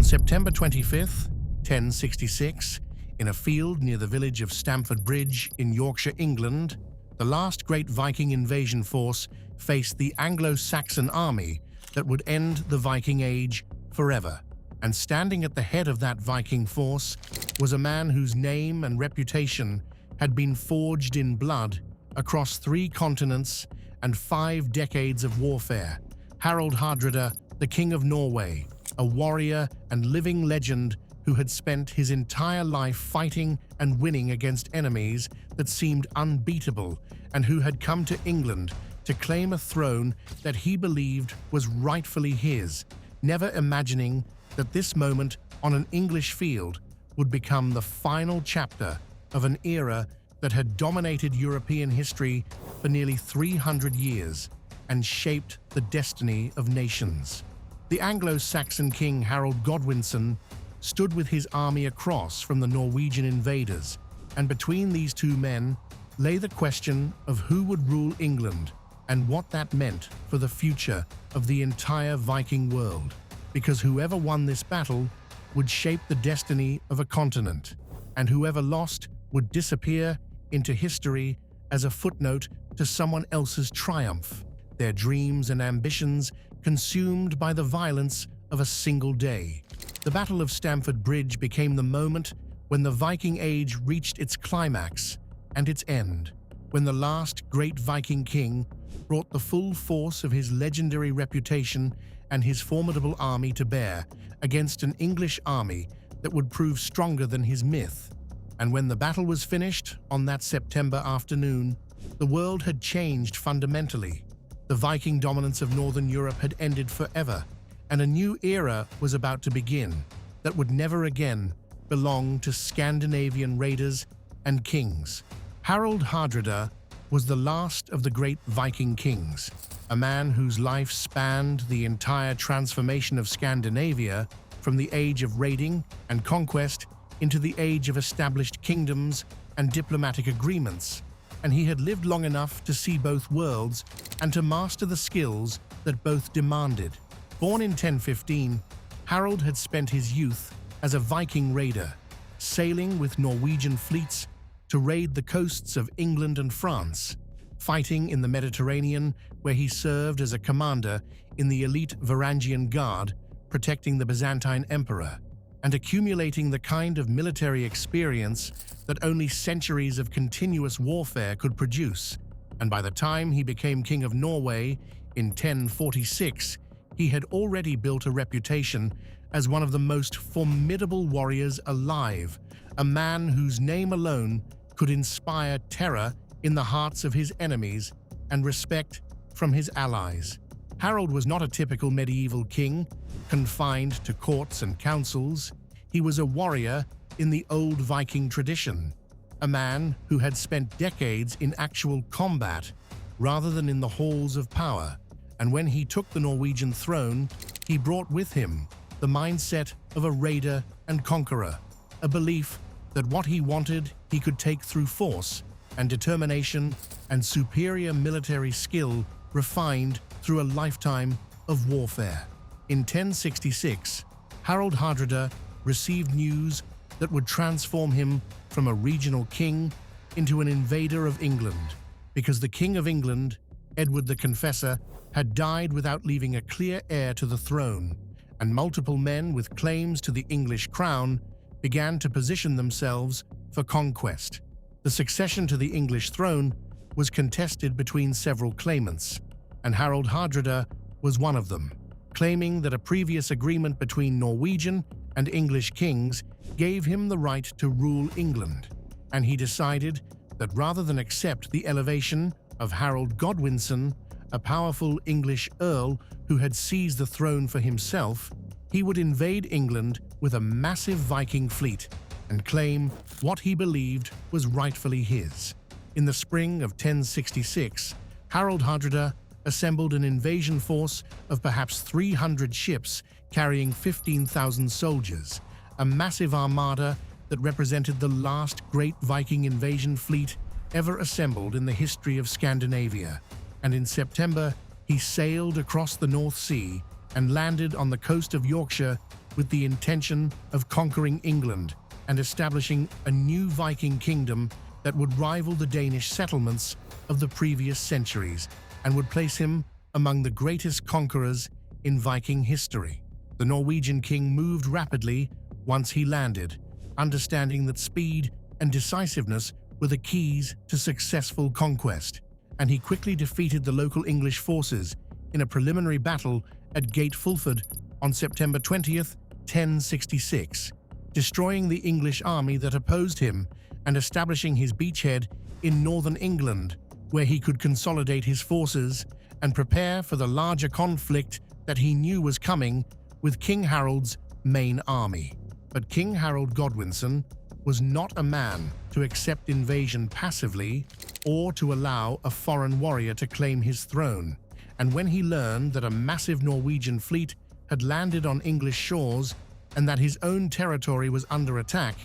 On September 25th, 1066, in a field near the village of Stamford Bridge in Yorkshire, England, the last great Viking invasion force faced the Anglo-Saxon army that would end the Viking Age forever. And standing at the head of that Viking force was a man whose name and reputation had been forged in blood across 3 continents and 5 decades of warfare. Harald Hardrada, the King of Norway, a warrior and living legend who had spent his entire life fighting and winning against enemies that seemed unbeatable, and who had come to England to claim a throne that he believed was rightfully his, never imagining that this moment on an English field would become the final chapter of an era that had dominated European history for nearly 300 years and shaped the destiny of nations. The Anglo-Saxon King Harold Godwinson stood with his army across from the Norwegian invaders, and between these 2 men lay the question of who would rule England and what that meant for the future of the entire Viking world. Because whoever won this battle would shape the destiny of a continent, and whoever lost would disappear into history as a footnote to someone else's triumph, their dreams and ambitions consumed by the violence of a single day. The Battle of Stamford Bridge became the moment when the Viking Age reached its climax and its end, when the last great Viking king brought the full force of his legendary reputation and his formidable army to bear against an English army that would prove stronger than his myth. And when the battle was finished on that September afternoon, the world had changed fundamentally. The Viking dominance of Northern Europe had ended forever, and a new era was about to begin that would never again belong to Scandinavian raiders and kings. Harald Hardrada was the last of the great Viking kings, a man whose life spanned the entire transformation of Scandinavia from the age of raiding and conquest into the age of established kingdoms and diplomatic agreements, and he had lived long enough to see both worlds and to master the skills that both demanded. Born in 1015, Harald had spent his youth as a Viking raider, sailing with Norwegian fleets to raid the coasts of England and France, fighting in the Mediterranean where he served as a commander in the elite Varangian Guard protecting the Byzantine Empire, and accumulating the kind of military experience that only centuries of continuous warfare could produce. And by the time he became King of Norway in 1046, he had already built a reputation as one of the most formidable warriors alive, a man whose name alone could inspire terror in the hearts of his enemies and respect from his allies. Harold was not a typical medieval king, confined to courts and councils. He was a warrior in the old Viking tradition, a man who had spent decades in actual combat rather than in the halls of power. And when he took the Norwegian throne, he brought with him the mindset of a raider and conqueror, a belief that what he wanted he could take through force and determination and superior military skill refined through a lifetime of warfare. In 1066, Harald Hardrada received news that would transform him from a regional king into an invader of England, because the King of England, Edward the Confessor, had died without leaving a clear heir to the throne, and multiple men with claims to the English crown began to position themselves for conquest. The succession to the English throne was contested between several claimants, and Harald Hardrada was one of them, claiming that a previous agreement between Norwegian and English kings gave him the right to rule England, and he decided that rather than accept the elevation of Harold Godwinson, a powerful English earl who had seized the throne for himself, he would invade England with a massive Viking fleet and claim what he believed was rightfully his. In the spring of 1066, Harald Hardrada assembled an invasion force of perhaps 300 ships carrying 15,000 soldiers, a massive armada that represented the last great Viking invasion fleet ever assembled in the history of Scandinavia. And in September, he sailed across the North Sea and landed on the coast of Yorkshire with the intention of conquering England and establishing a new Viking kingdom that would rival the Danish settlements of the previous centuries and would place him among the greatest conquerors in Viking history. The Norwegian king moved rapidly once he landed, understanding that speed and decisiveness were the keys to successful conquest, and he quickly defeated the local English forces in a preliminary battle at Gate Fulford on September 20th, 1066, destroying the English army that opposed him and establishing his beachhead in northern England, where he could consolidate his forces and prepare for the larger conflict that he knew was coming with King Harold's main army. But King Harold Godwinson was not a man to accept invasion passively or to allow a foreign warrior to claim his throne. And when he learned that a massive Norwegian fleet had landed on English shores and that his own territory was under attack,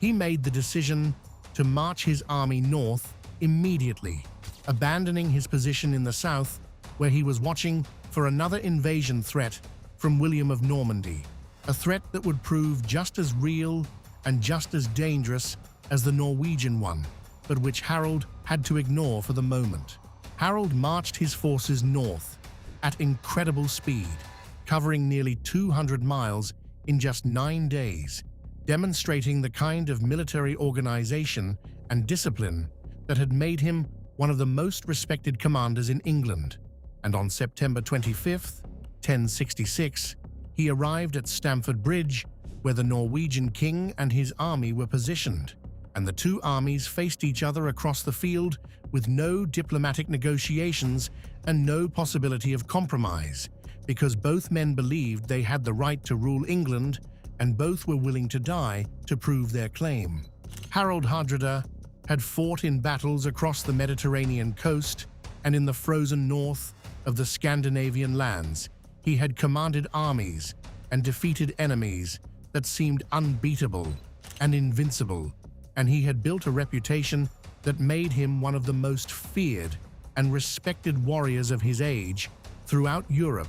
he made the decision to march his army north immediately, abandoning his position in the south where he was watching for another invasion threat from William of Normandy, a threat that would prove just as real and just as dangerous as the Norwegian one, but which Harold had to ignore for the moment. Harold marched his forces north at incredible speed, covering nearly 200 miles in just 9 days, demonstrating the kind of military organization and discipline that had made him one of the most respected commanders in England. And on September 25th, 1066, he arrived at Stamford Bridge, where the Norwegian king and his army were positioned, and the two armies faced each other across the field with no diplomatic negotiations and no possibility of compromise, because both men believed they had the right to rule England and both were willing to die to prove their claim. Harald Hardrada had fought in battles across the Mediterranean coast and in the frozen north of the Scandinavian lands. He had commanded armies and defeated enemies that seemed unbeatable and invincible, and he had built a reputation that made him one of the most feared and respected warriors of his age throughout Europe.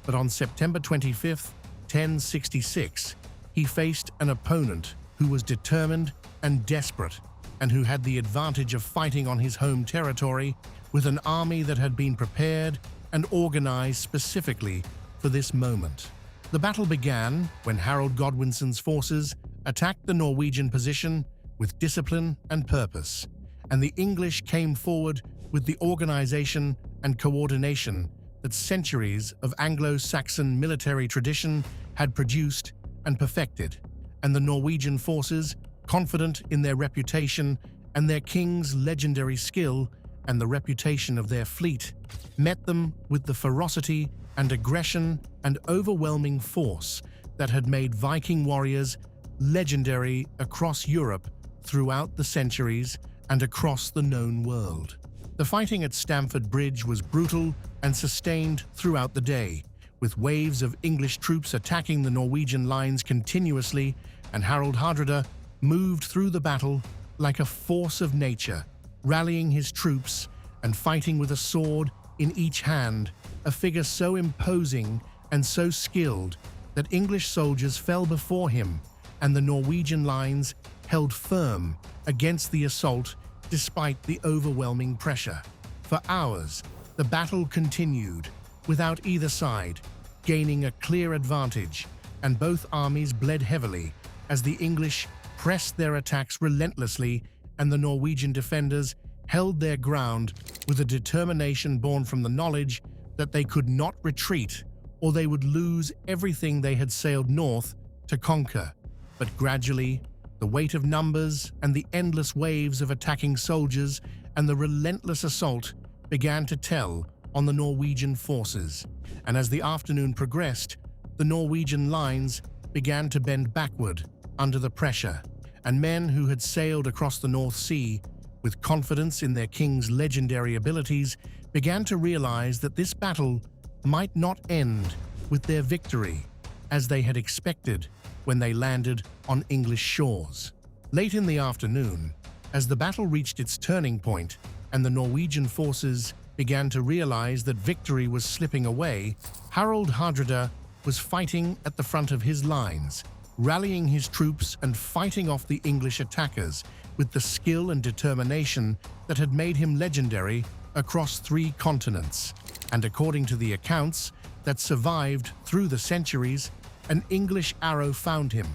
But on September 25th, 1066, he faced an opponent who was determined and desperate, and who had the advantage of fighting on his home territory with an army that had been prepared and organized specifically for this moment. The battle began when Harold Godwinson's forces attacked the Norwegian position with discipline and purpose, and the English came forward with the organization and coordination that centuries of Anglo-Saxon military tradition had produced and perfected, and the Norwegian forces, confident in their reputation and their king's legendary skill and the reputation of their fleet, met them with the ferocity and aggression and overwhelming force that had made Viking warriors legendary across Europe throughout the centuries and across the known world. The fighting at Stamford Bridge was brutal and sustained throughout the day, with waves of English troops attacking the Norwegian lines continuously, and Harald Hardrada moved through the battle like a force of nature, rallying his troops and fighting with a sword in each hand, a figure so imposing and so skilled that English soldiers fell before him, and the Norwegian lines held firm against the assault despite the overwhelming pressure. For hours, the battle continued, without either side gaining a clear advantage, and both armies bled heavily as the English pressed their attacks relentlessly and the Norwegian defenders held their ground with a determination born from the knowledge that they could not retreat or they would lose everything they had sailed north to conquer. But gradually, the weight of numbers and the endless waves of attacking soldiers and the relentless assault began to tell on the Norwegian forces, and as the afternoon progressed, the Norwegian lines began to bend backward under the pressure, and men who had sailed across the North Sea with confidence in their king's legendary abilities began to realize that this battle might not end with their victory, as they had expected when they landed on English shores. Late in the afternoon, as the battle reached its turning point and the Norwegian forces began to realize that victory was slipping away, Harald Hardrada was fighting at the front of his lines, rallying his troops and fighting off the English attackers with the skill and determination that had made him legendary across 3 continents. And according to the accounts that survived through the centuries, an English arrow found him,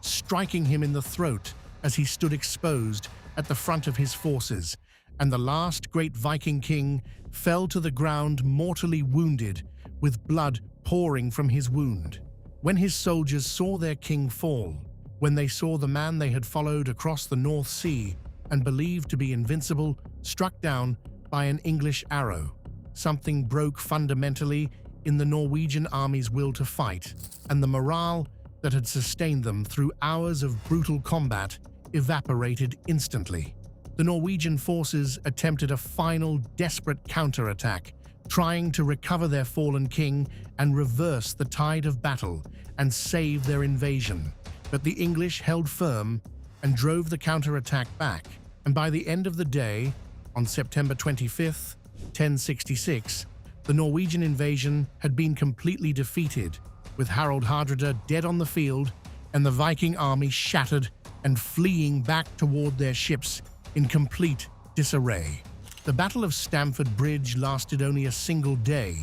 striking him in the throat as he stood exposed at the front of his forces, and the last great Viking king fell to the ground mortally wounded, with blood pouring from his wound. When his soldiers saw their king fall, when they saw the man they had followed across the North Sea and believed to be invincible struck down by an English arrow, something broke fundamentally in the Norwegian army's will to fight, and the morale that had sustained them through hours of brutal combat evaporated instantly. The Norwegian forces attempted a final desperate counterattack, trying to recover their fallen king and reverse the tide of battle and save their invasion. But the English held firm and drove the counterattack back, and by the end of the day, on September 25th, 1066, the Norwegian invasion had been completely defeated, with Harald Hardrada dead on the field and the Viking army shattered and fleeing back toward their ships in complete disarray. The Battle of Stamford Bridge lasted only a single day,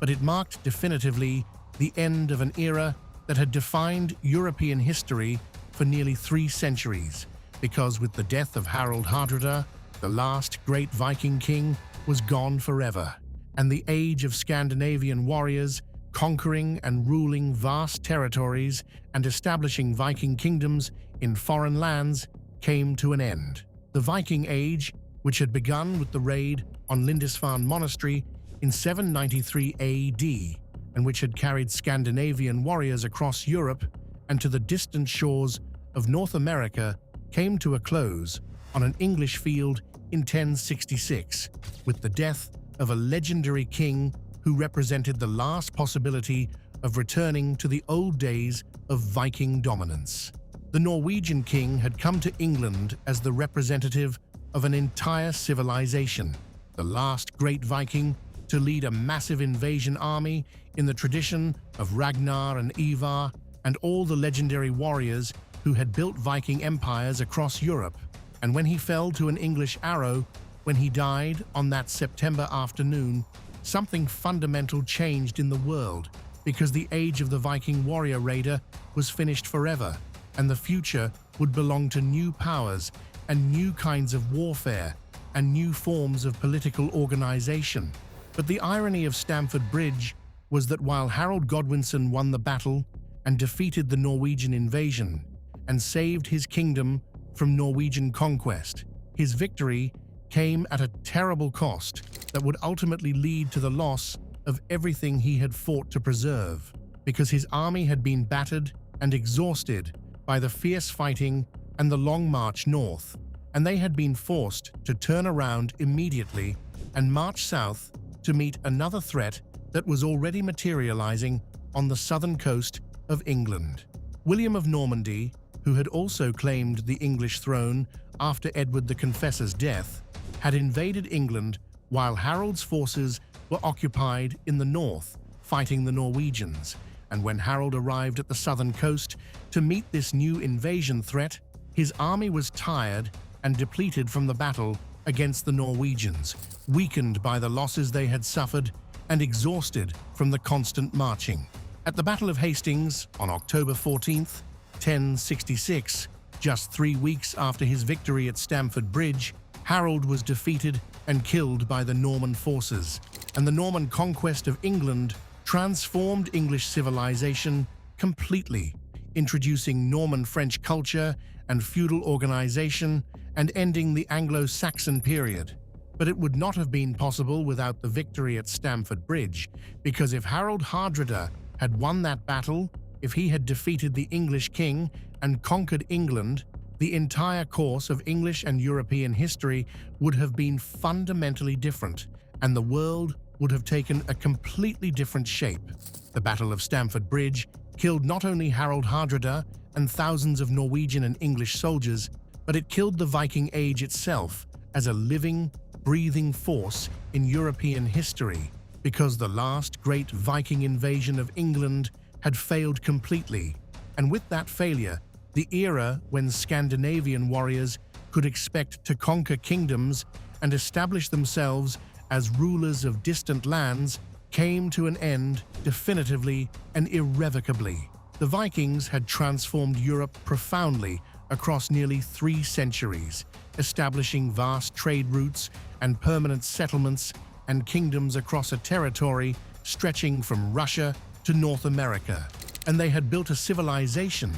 but it marked definitively the end of an era that had defined European history for nearly 3 centuries, because with the death of Harald Hardrada, the last great Viking king was gone forever, and the age of Scandinavian warriors conquering and ruling vast territories and establishing Viking kingdoms in foreign lands came to an end. The Viking Age, which had begun with the raid on Lindisfarne Monastery in 793 AD, and which had carried Scandinavian warriors across Europe and to the distant shores of North America, came to a close on an English field in 1066, with the death of a legendary king who represented the last possibility of returning to the old days of Viking dominance. The Norwegian king had come to England as the representative of an entire civilization, the last great Viking to lead a massive invasion army in the tradition of Ragnar and Ivar and all the legendary warriors who had built Viking empires across Europe. And when he fell to an English arrow, when he died on that September afternoon, something fundamental changed in the world, because the age of the Viking warrior raider was finished forever, and the future would belong to new powers and new kinds of warfare and new forms of political organization. But the irony of Stamford Bridge was that while Harold Godwinson won the battle and defeated the Norwegian invasion and saved his kingdom from Norwegian conquest, his victory came at a terrible cost that would ultimately lead to the loss of everything he had fought to preserve, because his army had been battered and exhausted by the fierce fighting and the long march north, and they had been forced to turn around immediately and march south to meet another threat that was already materializing on the southern coast of England. William of Normandy, who had also claimed the English throne after Edward the Confessor's death, had invaded England while Harold's forces were occupied in the north, fighting the Norwegians. And when Harold arrived at the southern coast to meet this new invasion threat, his army was tired and depleted from the battle against the Norwegians, weakened by the losses they had suffered and exhausted from the constant marching. At the Battle of Hastings on October 14th, 1066, just 3 weeks after his victory at Stamford Bridge, Harold was defeated and killed by the Norman forces, and the Norman conquest of England transformed English civilization completely, introducing Norman French culture and feudal organization and ending the Anglo-Saxon period. But it would not have been possible without the victory at Stamford Bridge, because if Harald Hardrada had won that battle, if he had defeated the English king and conquered England, the entire course of English and European history would have been fundamentally different, and the world would have taken a completely different shape. The Battle of Stamford Bridge killed not only Harald Hardrada and thousands of Norwegian and English soldiers, but it killed the Viking Age itself as a living, breathing force in European history, because the last great Viking invasion of England had failed completely, and with that failure, the era when Scandinavian warriors could expect to conquer kingdoms and establish themselves as rulers of distant lands came to an end definitively and irrevocably. The Vikings had transformed Europe profoundly across nearly 3 centuries, establishing vast trade routes and permanent settlements and kingdoms across a territory stretching from Russia to North America. And they had built a civilization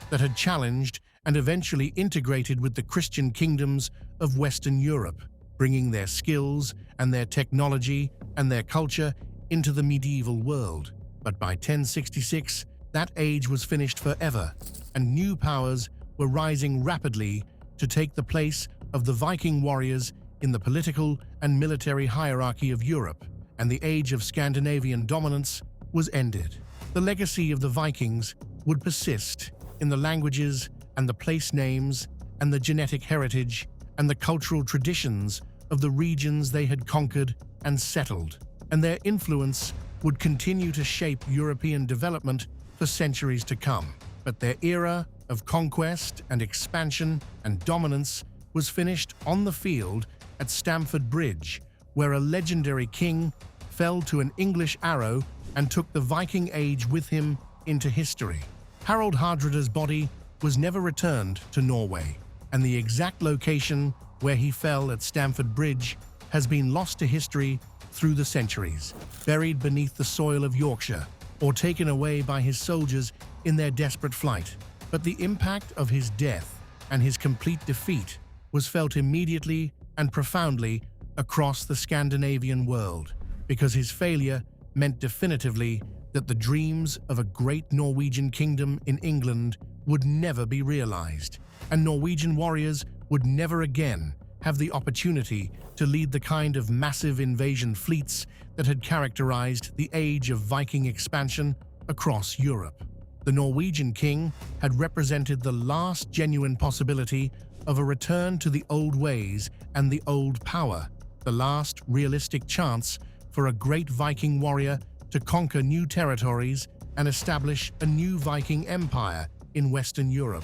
that had challenged and eventually integrated with the Christian kingdoms of Western Europe, bringing their skills and their technology and their culture into the medieval world. But by 1066, that age was finished forever, and new powers were rising rapidly to take the place of the Viking warriors in the political and military hierarchy of Europe, and the age of Scandinavian dominance was ended. The legacy of the Vikings would persist in the languages and the place names and the genetic heritage and the cultural traditions of the regions they had conquered and settled, and their influence would continue to shape European development for centuries to come. But their era of conquest and expansion and dominance was finished on the field at Stamford Bridge, where a legendary king fell to an English arrow and took the Viking Age with him into history. Harald Hardrada's body was never returned to Norway, and the exact location where he fell at Stamford Bridge has been lost to history through the centuries, buried beneath the soil of Yorkshire, or taken away by his soldiers in their desperate flight. But the impact of his death and his complete defeat was felt immediately and profoundly across the Scandinavian world, because his failure meant definitively that the dreams of a great Norwegian kingdom in England would never be realized, and Norwegian warriors would never again have the opportunity to lead the kind of massive invasion fleets that had characterized the age of Viking expansion across Europe. The Norwegian king had represented the last genuine possibility of a return to the old ways and the old power, the last realistic chance for a great Viking warrior to conquer new territories and establish a new Viking empire in Western Europe.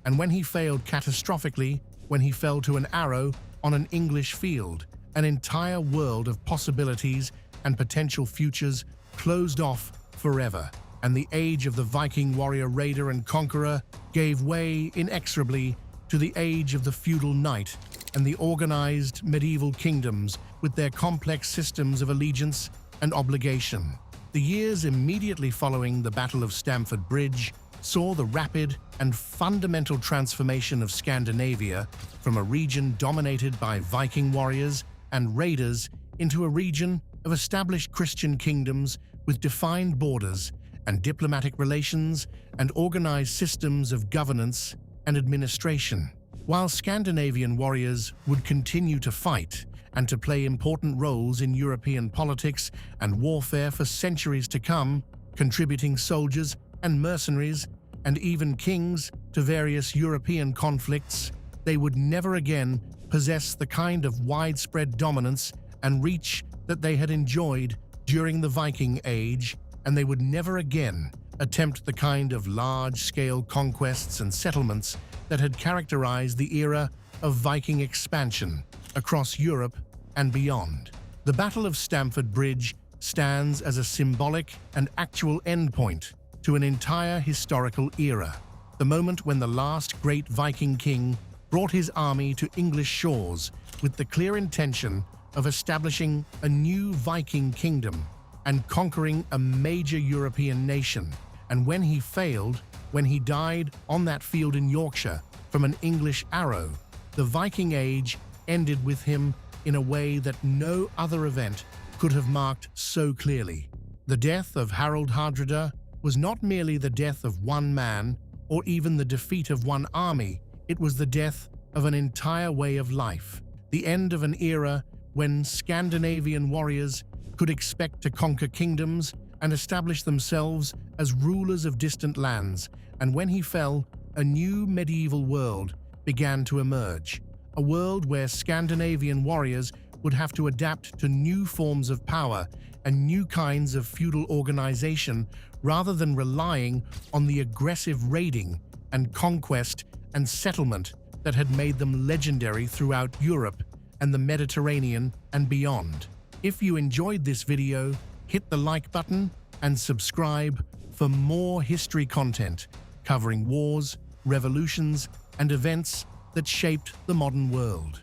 And when he failed catastrophically, when he fell to an arrow on an English field, an entire world of possibilities and potential futures closed off forever, and the age of the Viking warrior raider and conqueror gave way inexorably to the age of the feudal knight and the organized medieval kingdoms with their complex systems of allegiance and obligation. The years immediately following the Battle of Stamford Bridge saw the rapid and fundamental transformation of Scandinavia from a region dominated by Viking warriors and raiders into a region of established Christian kingdoms with defined borders and diplomatic relations and organized systems of governance and administration. While Scandinavian warriors would continue to fight and to play important roles in European politics and warfare for centuries to come, contributing soldiers and mercenaries and even kings to various European conflicts, they would never again possess the kind of widespread dominance and reach that they had enjoyed during the Viking Age, and they would never again attempt the kind of large-scale conquests and settlements that had characterized the era of Viking expansion across Europe and beyond. The Battle of Stamford Bridge stands as a symbolic and actual endpoint to an entire historical era, the moment when the last great Viking king brought his army to English shores with the clear intention of establishing a new Viking kingdom and conquering a major European nation. And when he failed, when he died on that field in Yorkshire from an English arrow, the Viking Age ended with him in a way that no other event could have marked so clearly. The death of Harald Hardrada was not merely the death of one man or even the defeat of one army, it was the death of an entire way of life, the end of an era when Scandinavian warriors could expect to conquer kingdoms and establish themselves as rulers of distant lands, and when he fell, a new medieval world began to emerge, a world where Scandinavian warriors would have to adapt to new forms of power and new kinds of feudal organization rather than relying on the aggressive raiding and conquest and settlement that had made them legendary throughout Europe and the Mediterranean and beyond. If you enjoyed this video, hit the like button and subscribe for more history content covering wars, revolutions, and events that shaped the modern world.